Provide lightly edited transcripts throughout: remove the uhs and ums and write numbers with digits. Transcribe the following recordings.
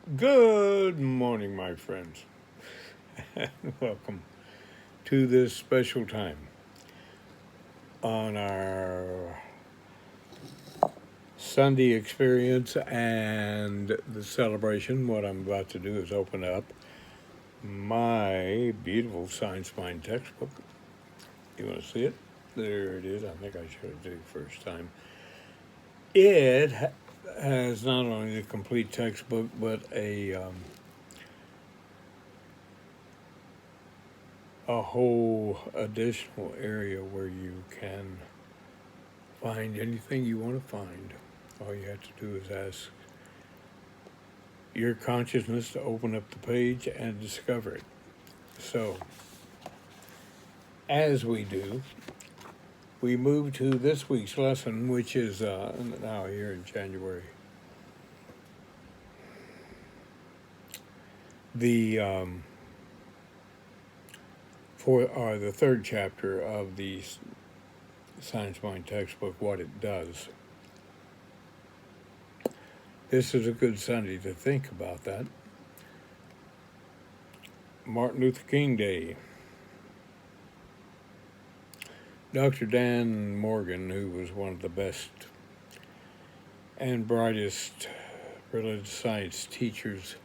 Good morning, my friends, and welcome to this special time on our Sunday experience and the celebration. What I'm about to do is open up my beautiful Science Mind textbook. You want to see it? There it is. I think I showed it to you first time. It has not only the complete textbook, but a whole additional area where you can find anything you want to find. All you have to do is ask your consciousness to open up the page and discover it. So, as we do, we move to this week's lesson, which is now here in January. The the third chapter of the Science Mind textbook, What It Does. This is a good Sunday to think about that. Martin Luther King Day. Dr. Dan Morgan, who was one of the best and brightest religious science teachers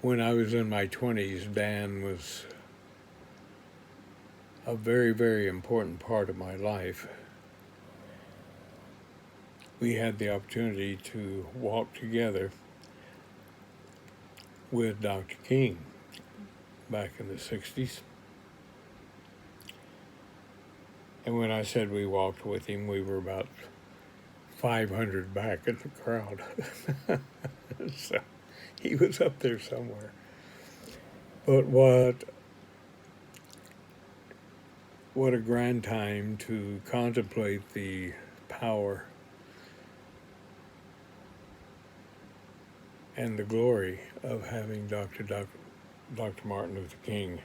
when I was in my 20s, Dan was a very, very important part of my life. We had the opportunity to walk together with Dr. King back in the 60s. And when I said we walked with him, we were about 500 back in the crowd. So he was up there somewhere. But what a grand time to contemplate the power and the glory of having Dr. Martin Luther King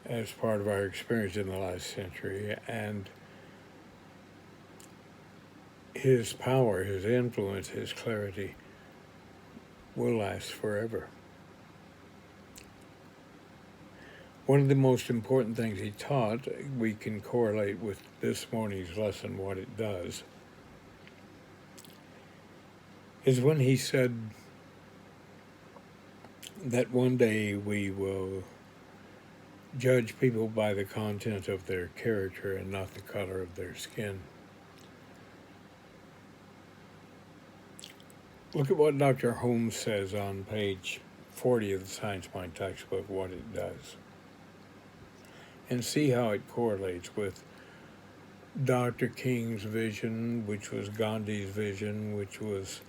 as part of our experience in the last century, and his power, his influence, his clarity will last forever. One of the most important things he taught, we can correlate with this morning's lesson, What It Does, is when he said that one day we will judge people by the content of their character and not the color of their skin. Look at what Dr. Holmes says on page 40 of the Science Mind textbook, What It Does, and see how it correlates with Dr. King's vision, which was Gandhi's vision, which was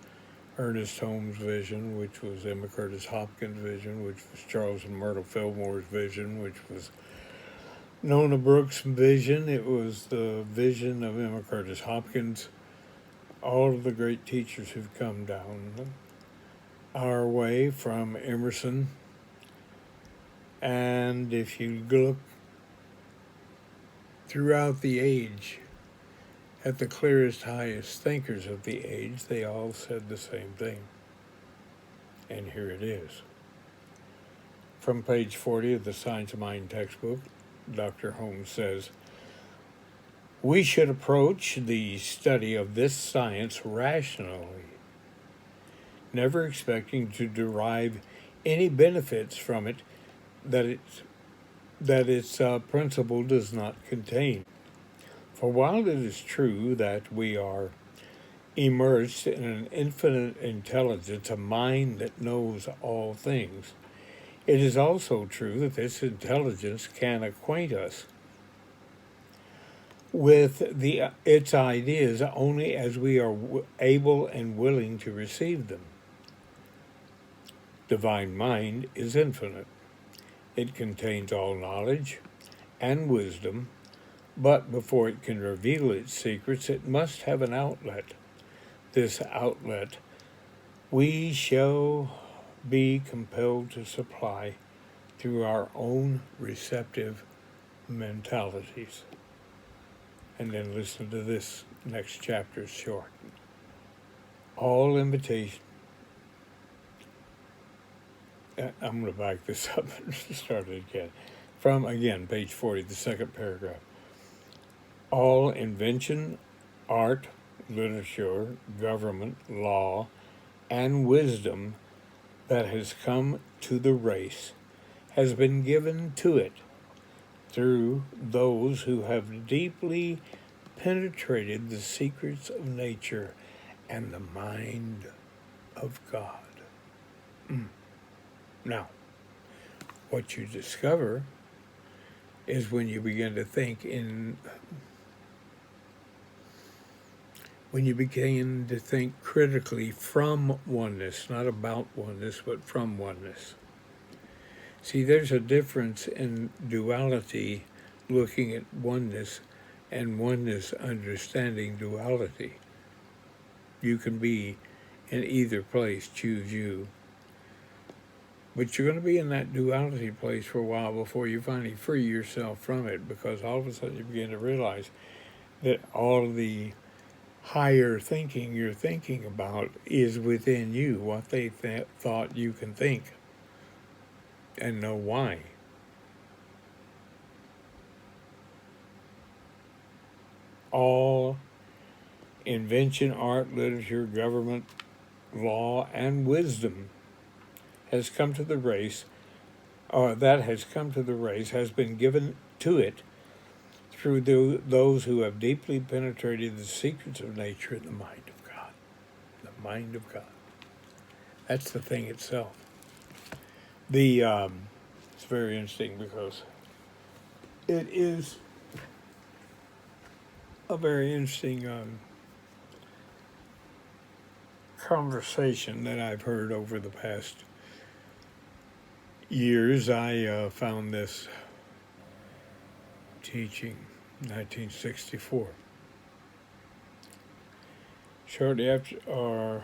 Ernest Holmes' vision, which was Emma Curtis Hopkins' vision, which was Charles and Myrtle Fillmore's vision, which was Nona Brooks' vision. It was the vision of Emma Curtis Hopkins. All of the great teachers who've come down our way from Emerson. And if you look throughout the age at the clearest, highest thinkers of the age, they all said the same thing. And here it is. From page 40 of the Science of Mind textbook, Dr. Holmes says, we should approach the study of this science rationally, never expecting to derive any benefits from it that its principle does not contain. For while it is true that we are immersed in an infinite intelligence, a mind that knows all things, it is also true that this intelligence can acquaint us with its ideas only as we are able and willing to receive them. Divine mind is infinite. It contains all knowledge and wisdom, but before it can reveal its secrets, it must have an outlet. This outlet we shall be compelled to supply through our own receptive mentalities. And then listen to this next chapter's short. All invitation. I'm going to back this up and start it again. From, again, page 40, the second paragraph. All invention, art, literature, government, law, and wisdom that has come to the race has been given to it through those who have deeply penetrated the secrets of nature and the mind of God. Now, what you discover is when you begin to think when you begin to think critically from oneness, not about oneness, but from oneness. See, there's a difference in duality looking at oneness and oneness understanding duality. You can be in either place, choose you. But you're going to be in that duality place for a while before you finally free yourself from it, because all of a sudden you begin to realize that all of the higher thinking you're thinking about is within you, what they thought you can think and know why. All invention, art, literature, government, law, and wisdom has come to the race, has been given to it through those who have deeply penetrated the secrets of nature and the mind of God. The mind of God. That's the thing itself. It's very interesting because it is a very interesting conversation that I've heard over the past years. I found this teaching 1964. Shortly after, or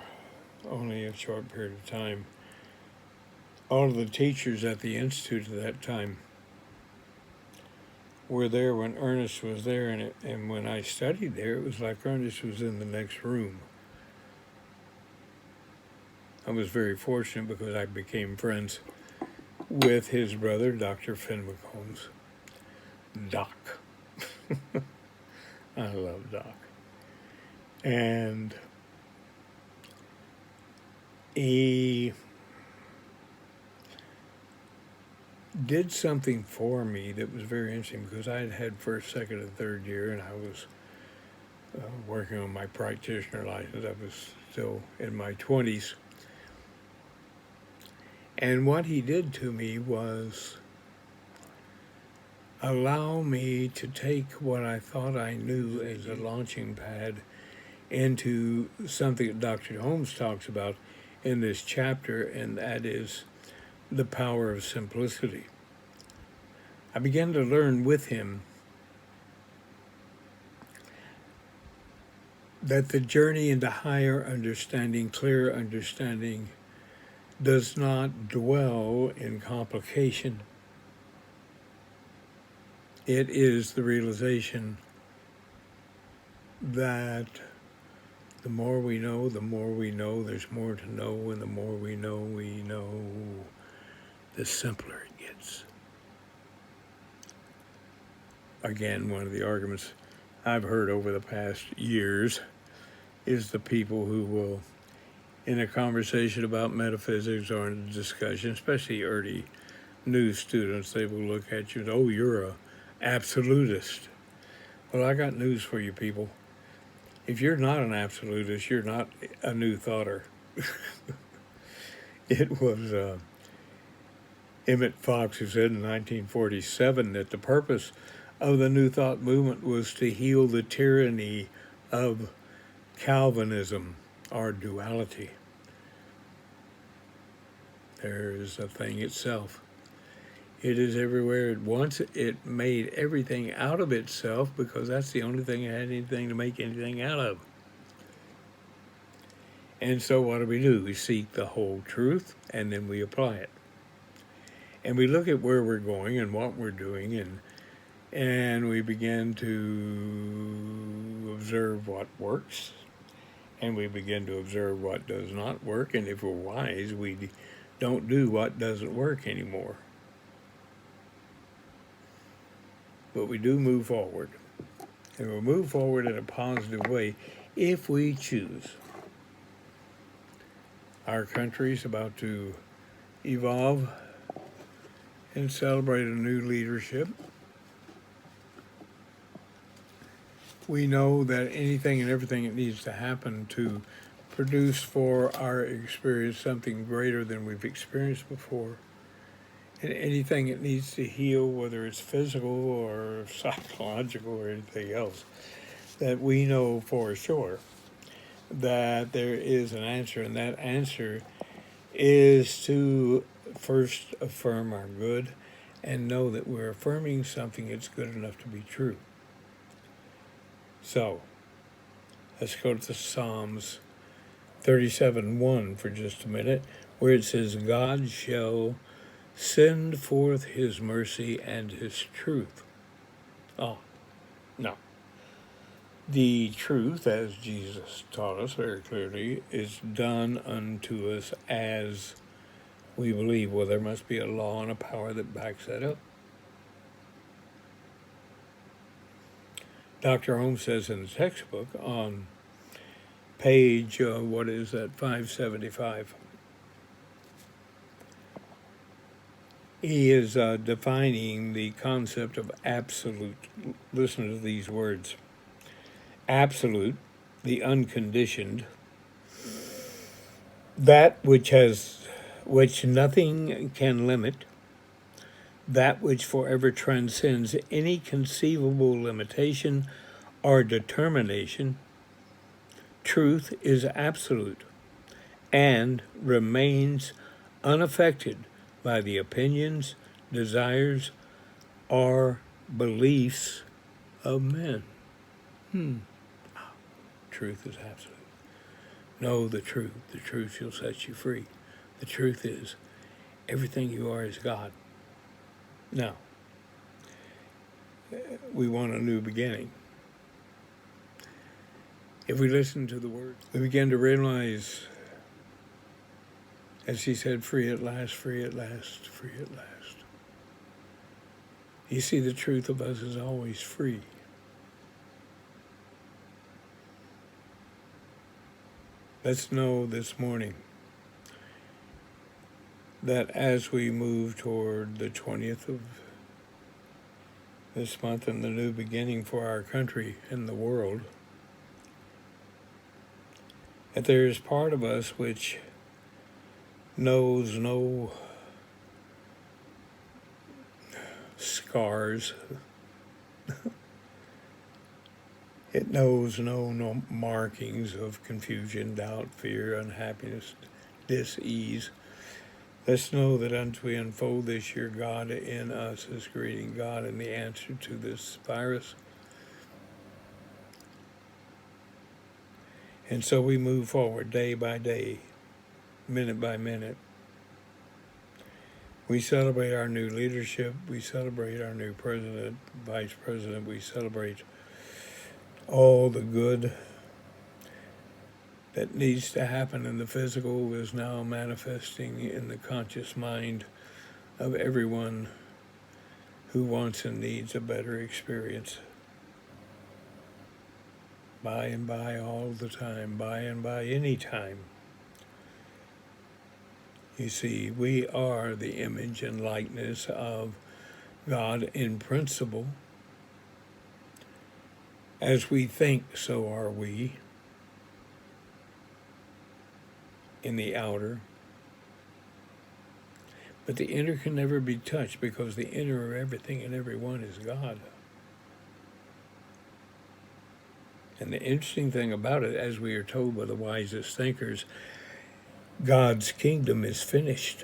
only a short period of time, all of the teachers at the Institute at that time were there when Ernest was there, and when I studied there, it was like Ernest was in the next room. I was very fortunate because I became friends with his brother, Dr. Finn McCombs. Doc. I love Doc. And he did something for me that was very interesting, because I had first, second, and third year, and I was working on my practitioner license. I was still in my 20s. And what he did to me was allow me to take what I thought I knew as a launching pad into something that Dr. Holmes talks about in this chapter, and that is the power of simplicity. I began to learn with him that the journey into higher understanding, clearer understanding, does not dwell in complication. It is the realization that the more we know, there's more to know, and the more we know, the simpler it gets. Again, one of the arguments I've heard over the past years is the people who will, in a conversation about metaphysics or in a discussion, especially early new students, they will look at you and, oh, you're a absolutist. Well, I got news for you people. If you're not an absolutist, you're not a new thoughter. It was Emmett Fox who said in 1947 that the purpose of the New Thought movement was to heal the tyranny of Calvinism, or duality. There is a thing itself. It is everywhere at once. It made everything out of itself because that's the only thing it had anything to make anything out of. And so what do? We seek the whole truth, and then we apply it. And we look at where we're going and what we're doing, and we begin to observe what works and we begin to observe what does not work, and if we're wise, we don't do what doesn't work anymore. But we do move forward, and we'll move forward in a positive way if we choose. Our country's about to evolve and celebrate a new leadership. We know that anything and everything that needs to happen to produce for our experience something greater than we've experienced before, and anything that needs to heal, whether it's physical or psychological or anything else, that we know for sure that there is an answer, and that answer is to first affirm our good and know that we're affirming something that's good enough to be true. So, let's go to Psalms 37:1 for just a minute, where it says, God shall send forth his mercy and his truth. Oh, no. The truth, as Jesus taught us very clearly, is done unto us as we believe. Well, there must be a law and a power that backs that up. Dr. Holmes says in the textbook on page, 575, he is defining the concept of absolute. Listen to these words. Absolute, the unconditioned, that which nothing can limit, that which forever transcends any conceivable limitation or determination. Truth is absolute and remains unaffected by the opinions, desires, or beliefs of men. Truth is absolute. Know the truth. The truth shall set you free. The truth is, everything you are is God. Now, we want a new beginning. If we listen to the word, we begin to realize, as he said, free at last, free at last, free at last. You see, the truth of us is always free. Let's know this morning that as we move toward the 20th of this month and the new beginning for our country and the world, that there is part of us which knows no scars. It knows no markings of confusion, doubt, fear, unhappiness, dis-ease. Let's know that as we unfold this year, God in us is creating God in the answer to this virus. And so we move forward day by day, minute by minute. We celebrate our new leadership. We celebrate our new president, vice president. We celebrate all the good that needs to happen in the physical is now manifesting in the conscious mind of everyone who wants and needs a better experience. By and by, all the time, by and by, any time. You see, we are the image and likeness of God in principle. As we think, so are we in the outer. But the inner can never be touched because the inner of everything and everyone is God. And the interesting thing about it, as we are told by the wisest thinkers, God's kingdom is finished.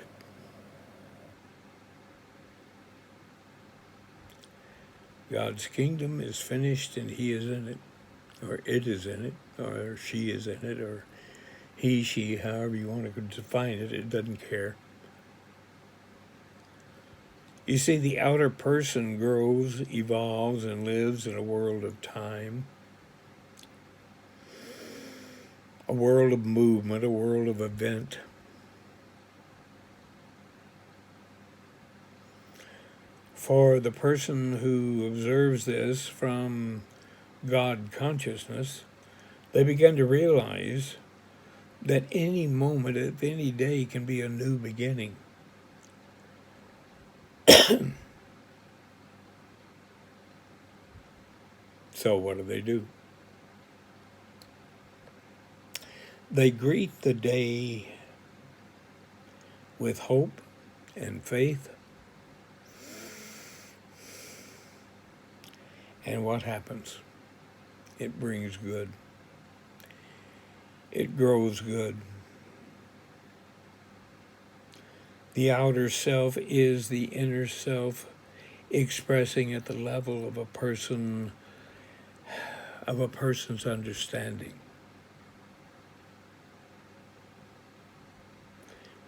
God's kingdom is finished and he is in it, or it is in it, or she is in it, or he, she, however you want to define it, it doesn't care. You see, the outer person grows, evolves, and lives in a world of time. a world of movement, a world of event. For the person who observes this from God consciousness, they begin to realize that any moment of any day can be a new beginning. So what do? They greet the day with hope and faith. And what happens? It brings good. It grows good. The outer self is the inner self expressing at the level of a person's understanding.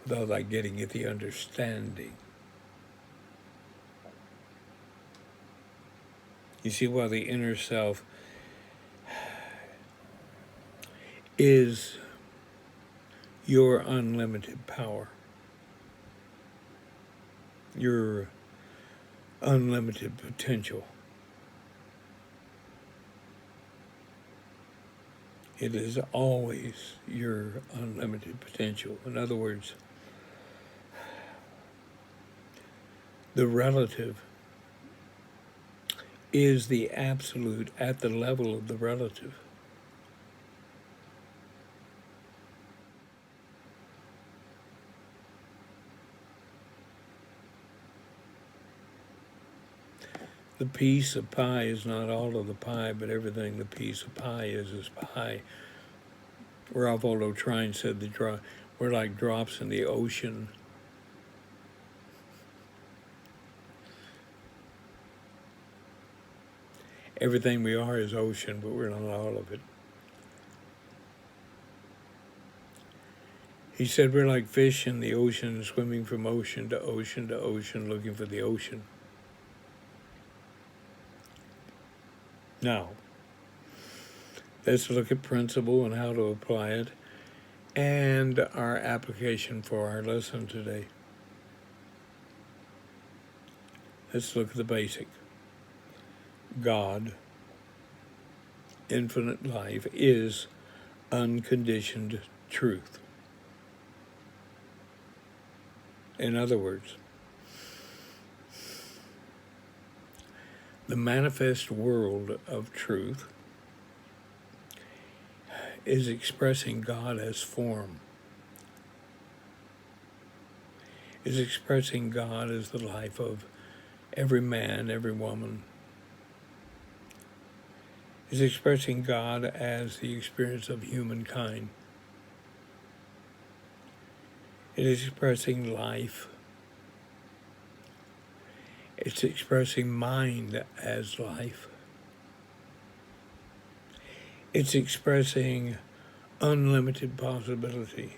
Without like getting at the understanding. You see, while the inner self is your unlimited power, your unlimited potential. It is always your unlimited potential. In other words, the relative is the absolute at the level of the relative. The piece of pie is not all of the pie, but everything the piece of pie is pie. Ralph Waldo Trine said we're like drops in the ocean. Everything we are is ocean, but we're not all of it. He said we're like fish in the ocean, swimming from ocean to ocean to ocean, looking for the ocean. Now, let's look at principle and how to apply it and our application for our lesson today. Let's look at the basic. God, infinite life, is unconditioned truth. In other words, the manifest world of truth is expressing God as form, is expressing God as the life of every man, every woman, is expressing God as the experience of humankind. It is expressing life. It's expressing mind as life. It's expressing unlimited possibility.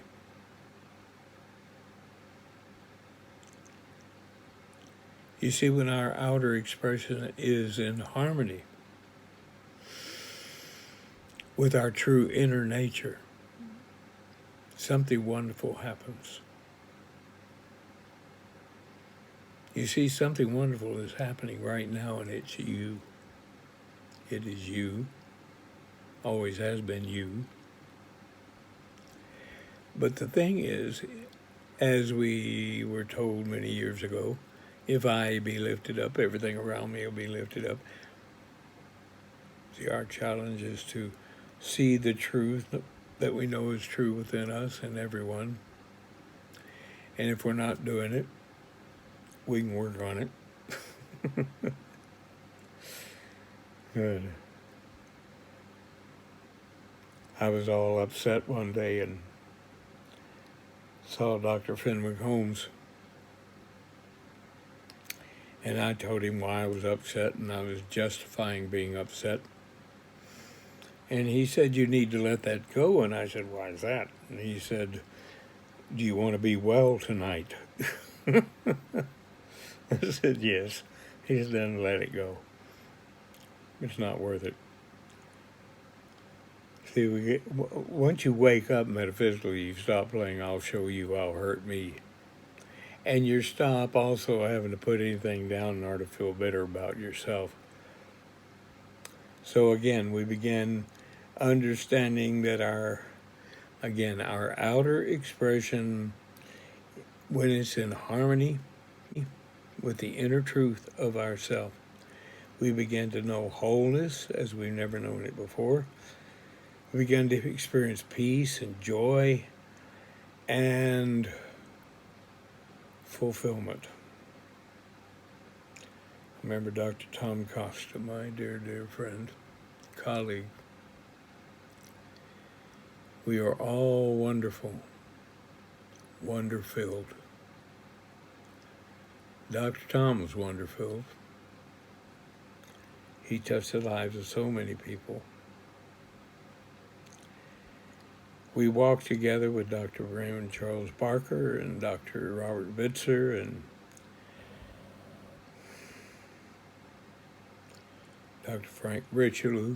You see, when our outer expression is in harmony with our true inner nature, something wonderful happens. You see, something wonderful is happening right now, and it's you. It is you. Always has been you. But the thing is, as we were told many years ago, if I be lifted up, everything around me will be lifted up. See, our challenge is to see the truth that we know is true within us and everyone. And if we're not doing it, we can work on it. Good. I was all upset one day and saw Dr. Fenwick Holmes. And I told him why I was upset, and I was justifying being upset. And he said, you need to let that go. And I said, why is that? And he said, do you want to be well tonight? I said, yes. He said, then let it go. It's not worth it. See, once you wake up metaphysically, you stop playing I'll show you, I'll hurt me. And you stop also having to put anything down in order to feel better about yourself. So again, we begin understanding that our outer expression, when it's in harmony with the inner truth of ourself, we begin to know wholeness as we've never known it before. We begin to experience peace and joy and fulfillment. Remember Dr. Tom Costa, my dear, dear friend, colleague. We are all wonderful, wonder-filled. Dr. Tom was wonder-filled. He touched the lives of so many people. We walked together with Dr. Raymond Charles Barker and Dr. Robert Bitzer and Dr. Frank Richelieu.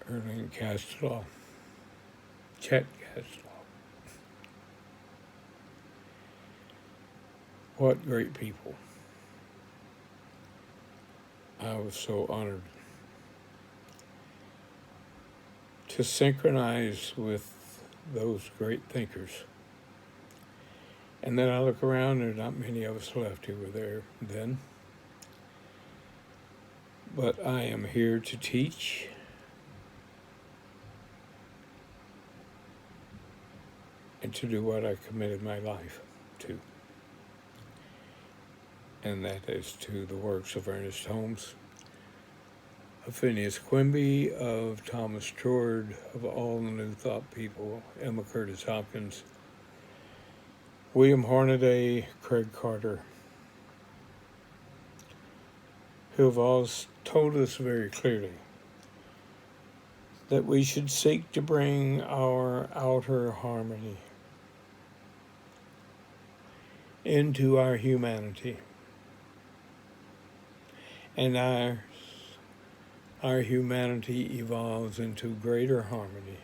Erling Castellaw, Chet Castellaw. What great people. I was so honored to synchronize with those great thinkers. And then I look around, there are not many of us left who were there then. But I am here to teach. And to do what I committed my life to. And that is to the works of Ernest Holmes, of Phineas Quimby, of Thomas Trord, of all the New Thought people, Emma Curtis Hopkins, William Hornaday, Craig Carter, who have all told us very clearly that we should seek to bring our outer harmony into our humanity. And our humanity evolves into greater harmony.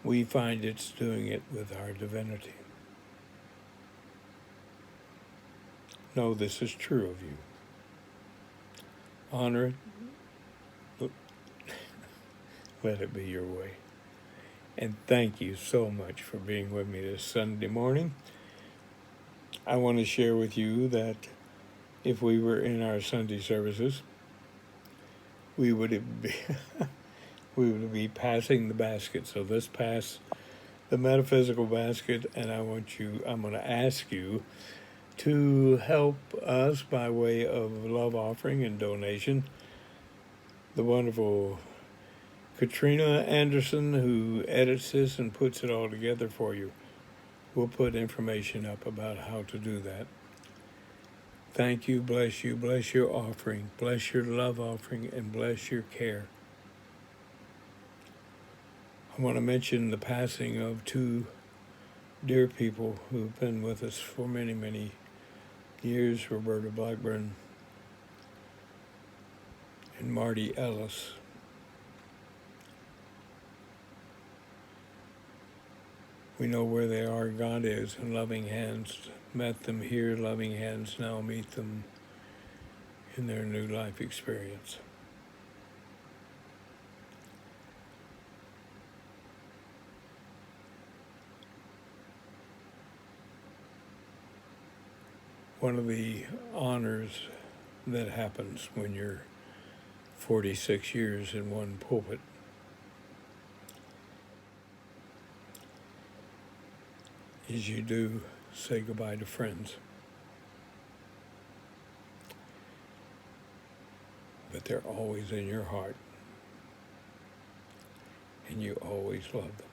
We find it's doing it with our divinity. Know this is true of you. Honor it. Let it be your way. And thank you so much for being with me this Sunday morning. I want to share with you that if we were in our Sunday services, we would be passing the basket. So let's pass the metaphysical basket, and I'm going to ask you to help us by way of love offering and donation. The wonderful Katrina Anderson, who edits this and puts it all together for you, will put information up about how to do that. Thank you, bless your offering, bless your love offering, and bless your care. I want to mention the passing of two dear people who've been with us for many, many years, Roberta Blackburn and Marty Ellis. We know where they are. God is, and loving hands met them here. Loving hands now meet them in their new life experience. One of the honors that happens when you're 46 years in one pulpit is you do say goodbye to friends. But they're always in your heart. And you always love them.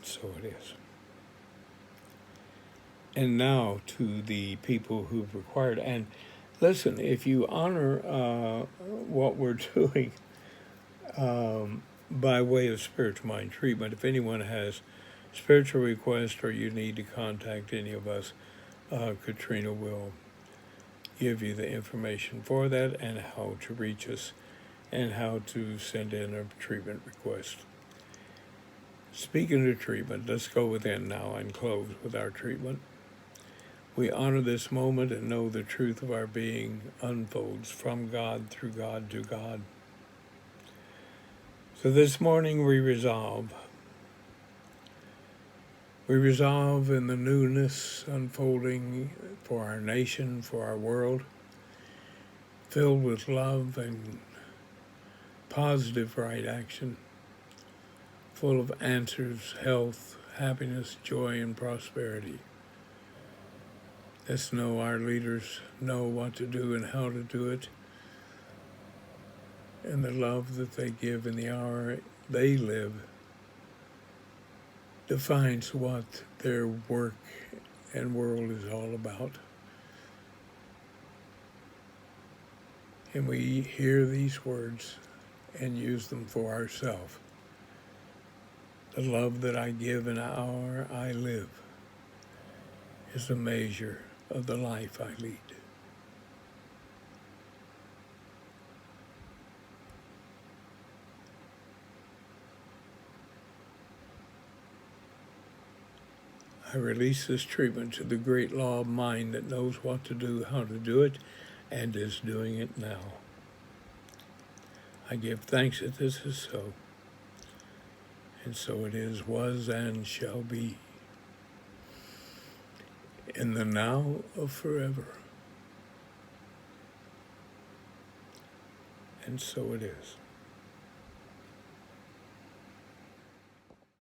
So it is. And now to the people who've required, and listen, if you honor what we're doing by way of spiritual mind treatment, if anyone has spiritual requests or you need to contact any of us, Katrina will give you the information for that and how to reach us and how to send in a treatment request. Speaking of treatment, let's go within now and close with our treatment. We honor this moment and know the truth of our being unfolds from God, through God, to God. So this morning we resolve in the newness unfolding for our nation, for our world, filled with love and positive right action, full of answers, health, happiness, joy, and prosperity. Let's know our leaders know what to do and how to do it, and the love that they give in the hour they live defines what their work and world is all about. And we hear these words and use them for ourselves. The love that I give in the hour I live is the measure of the life I lead. I release this treatment to the great law of mind that knows what to do, how to do it, and is doing it now. I give thanks that this is so, and so it is, was, and shall be, in the now of forever. And so it is.